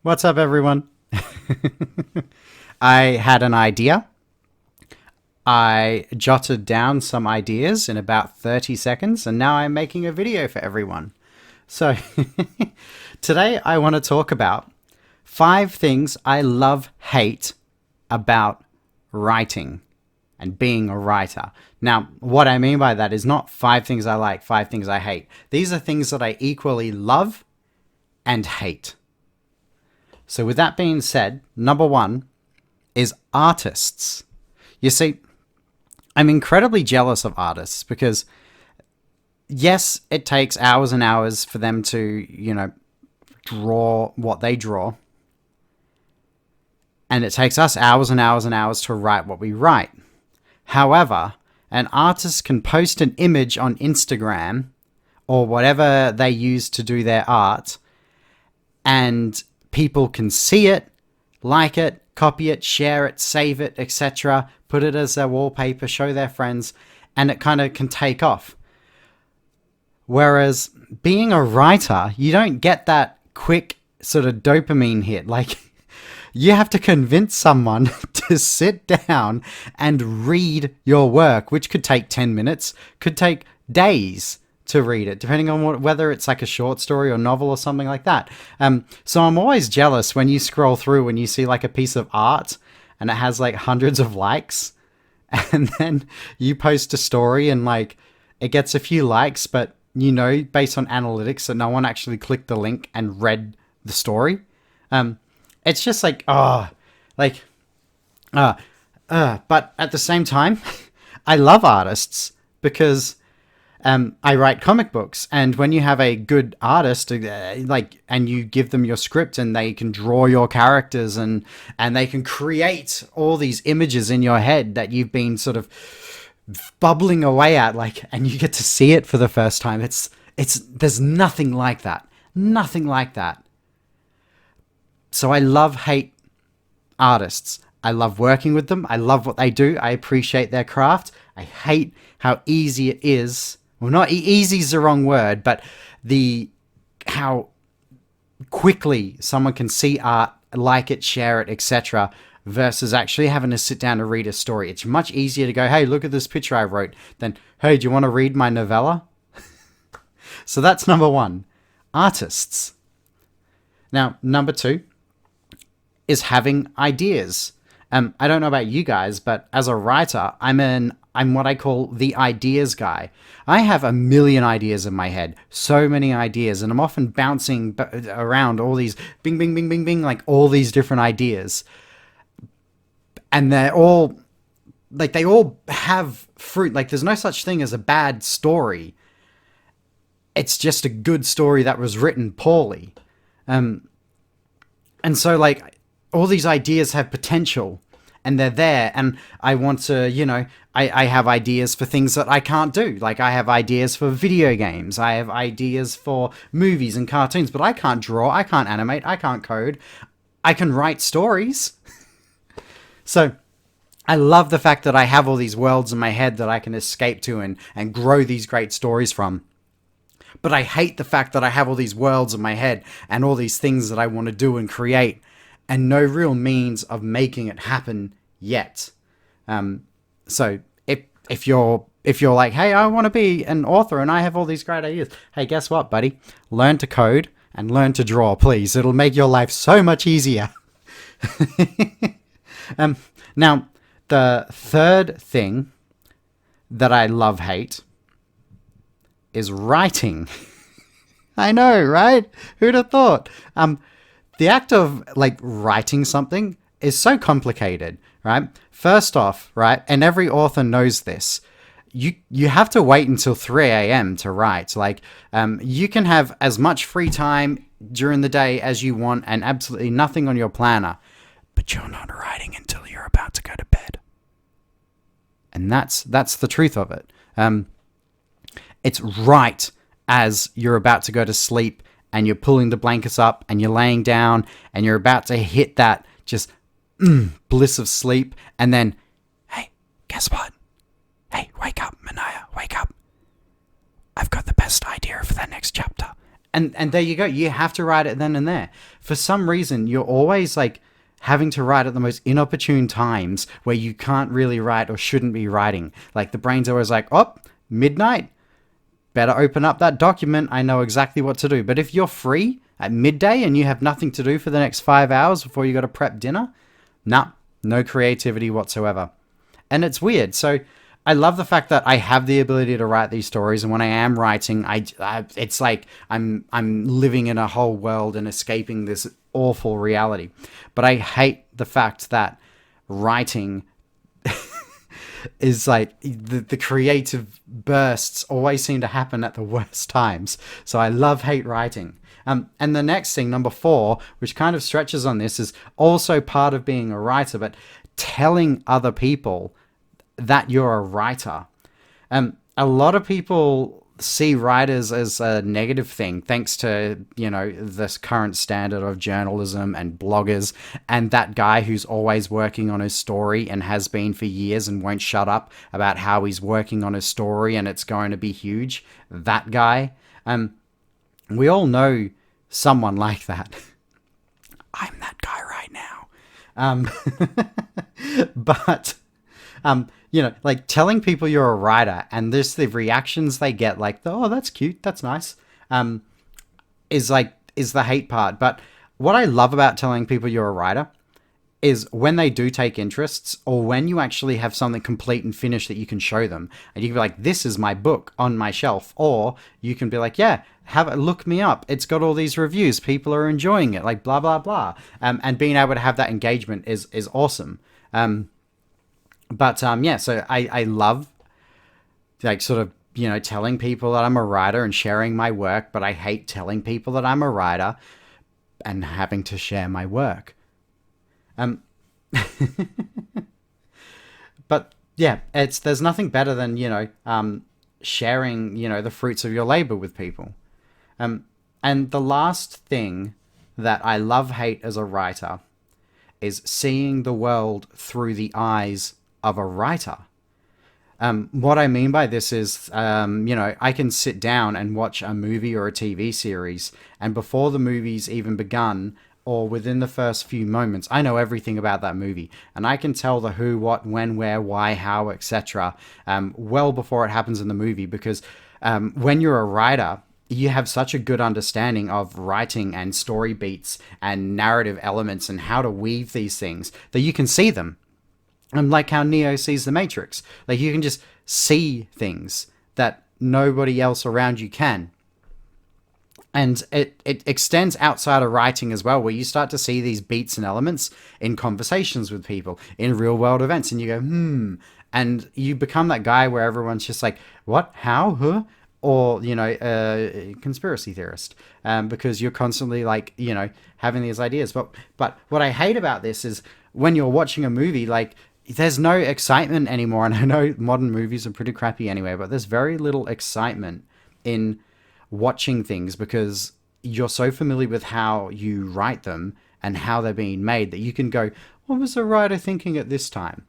What's up, everyone? I had an idea. I jotted down some ideas in about 30 seconds, and now I'm making a video for everyone. So, today I want to talk about 5 things I love, hate about writing and being a writer. Now, what I mean by that is not 5 things I like, 5 things I hate. These are things that I equally love and hate. So, with that being said, number one is artists. You see, I'm incredibly jealous of artists because, yes, it takes hours and hours for them to, draw what they draw. And it takes us hours and hours and hours to write what we write. However, an artist can post an image on Instagram or whatever they use to do their art, and people can see it, like it, copy it, share it, save it, etc., put it as their wallpaper, show their friends, and it kind of can take off. Whereas being a writer, you don't get that quick sort of dopamine hit. Like, you have to convince someone to sit down and read your work, which could take 10 minutes, could take days to read it, depending on whether it's like a short story or novel or something like that. So I'm always jealous when you scroll through and you see like a piece of art and it has like hundreds of likes, and then you post a story and like it gets a few likes, but based on analytics that no one actually clicked the link and read the story. It's just like, but at the same time, I love artists because I write comic books, and when you have a good artist, and you give them your script, and they can draw your characters, and they can create all these images in your head that you've been sort of bubbling away at, and you get to see it for the first time. There's nothing like that, nothing like that. So I hate artists. I love working with them. I love what they do. I appreciate their craft. I hate how easy it is. Well, not easy is the wrong word, but how quickly someone can see art, like it, share it, etc., versus actually having to sit down and read a story. It's much easier to go, hey, look at this picture I wrote, than, hey, do you want to read my novella? So that's number one, artists. Now, number two is having ideas. I don't know about you guys, but as a writer, I'm what I call the ideas guy. I have a million ideas in my head, so many ideas, and I'm often bouncing around all these bing, bing, bing, bing, bing, like all these different ideas. And they're all, they all have fruit. Like, there's no such thing as a bad story. It's just a good story that was written poorly. And so, all these ideas have potential, and they're there, and I want to, I have ideas for things that I can't do. Like, I have ideas for video games, I have ideas for movies and cartoons, but I can't draw, I can't animate, I can't code. I can write stories. So I love the fact that I have all these worlds in my head that I can escape to and grow these great stories from. But I hate the fact that I have all these worlds in my head and all these things that I want to do and create, and no real means of making it happen yet. So if you're like, hey, I want to be an author and I have all these great ideas, hey, guess what, buddy? Learn to code and learn to draw, please. It'll make your life so much easier. Now, the third thing that I hate is writing. I know, right? Who'd have thought? The act of writing something is so complicated, right? First off, right, and every author knows this, you have to wait until 3 a.m. to write. You can have as much free time during the day as you want and absolutely nothing on your planner, but you're not writing until you're about to go to bed. And that's the truth of it. It's right as you're about to go to sleep and you're pulling the blankets up and you're laying down and you're about to hit that just bliss of sleep, and then, hey, guess what? Hey, wake up, Manaya, wake up. I've got the best idea for the next chapter. And there you go. You have to write it then and there. For some reason, you're always like having to write at the most inopportune times where you can't really write or shouldn't be writing. Like the brain's always like, oh, midnight, better open up that document. I know exactly what to do. But if you're free at midday and you have nothing to do for the next 5 hours before you got to prep dinner, nah, no creativity whatsoever. And it's weird. So I love the fact that I have the ability to write these stories, and when I am writing, it's like I'm living in a whole world and escaping this awful reality. But I hate the fact that writing is like the creative bursts always seem to happen at the worst times. So I hate writing. And the next thing, number 4, which kind of stretches on this, is also part of being a writer, but telling other people that you're a writer. A lot of people see writers as a negative thing, thanks to, this current standard of journalism and bloggers, and that guy who's always working on his story and has been for years and won't shut up about how he's working on his story and it's going to be huge. That guy. We all know someone like that. I'm that guy right now. But like telling people you're a writer and the reactions they get, like, oh, that's cute, that's nice, is the hate part. But what I love about telling people you're a writer is when they do take interests, or when you actually have something complete and finished that you can show them, and you can be like, this is my book on my shelf, or you can be like, yeah, look me up, it's got all these reviews, people are enjoying it, like blah blah blah, and being able to have that engagement is awesome. So I love, like, sort of, telling people that I'm a writer and sharing my work, but I hate telling people that I'm a writer and having to share my work. But yeah, there's nothing better than, sharing, the fruits of your labor with people. And the last thing that I hate as a writer is seeing the world through the eyes of a writer. What I mean by this is, I can sit down and watch a movie or a TV series, and before the movie's even begun, or within the first few moments, I know everything about that movie, and I can tell the who, what, when, where, why, how, etc. Well before it happens in the movie, because when you're a writer, you have such a good understanding of writing and story beats and narrative elements and how to weave these things that you can see them. And like how Neo sees the Matrix. Like, you can just see things that nobody else around you can. And it extends outside of writing as well, where you start to see these beats and elements in conversations with people, in real world events, and you go, and you become that guy where everyone's just like, what, how, huh? Or, a conspiracy theorist, because you're constantly like, having these ideas. But what I hate about this is when you're watching a movie, like, there's no excitement anymore. And I know modern movies are pretty crappy anyway, but there's very little excitement in watching things because you're so familiar with how you write them and how they're being made that you can go, what was the writer thinking at this time?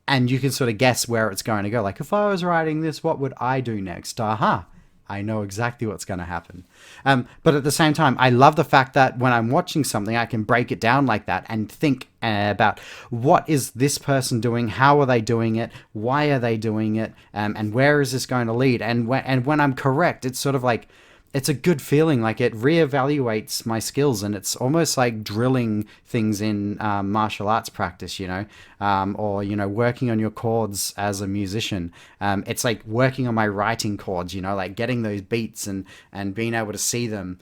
And you can sort of guess where it's going to go. Like, if I was writing this, what would I do next? Aha. I know exactly what's going to happen. But at the same time, I love the fact that when I'm watching something, I can break it down like that and think about what is this person doing? How are they doing it? Why are they doing it? And where is this going to lead? And when I'm correct, it's sort of like, it's a good feeling. Like, it reevaluates my skills, and it's almost like drilling things in martial arts practice, or, working on your chords as a musician. It's like working on my writing chords, like getting those beats and being able to see them.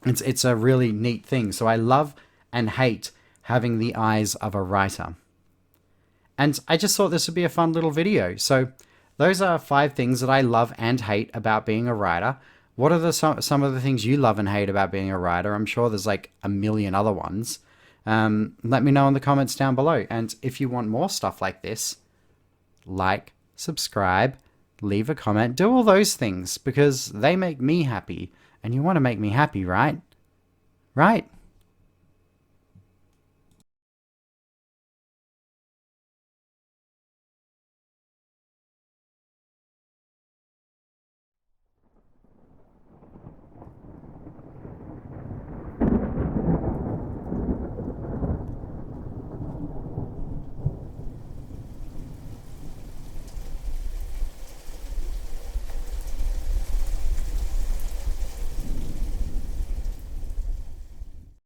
It's a really neat thing. So I love and hate having the eyes of a writer. And I just thought this would be a fun little video. So those are 5 things that I love and hate about being a writer. What are some of the things you love and hate about being a writer? I'm sure there's like a million other ones. Let me know in the comments down below. And if you want more stuff like this, like, subscribe, leave a comment, do all those things, because they make me happy. And you want to make me happy, right? Right?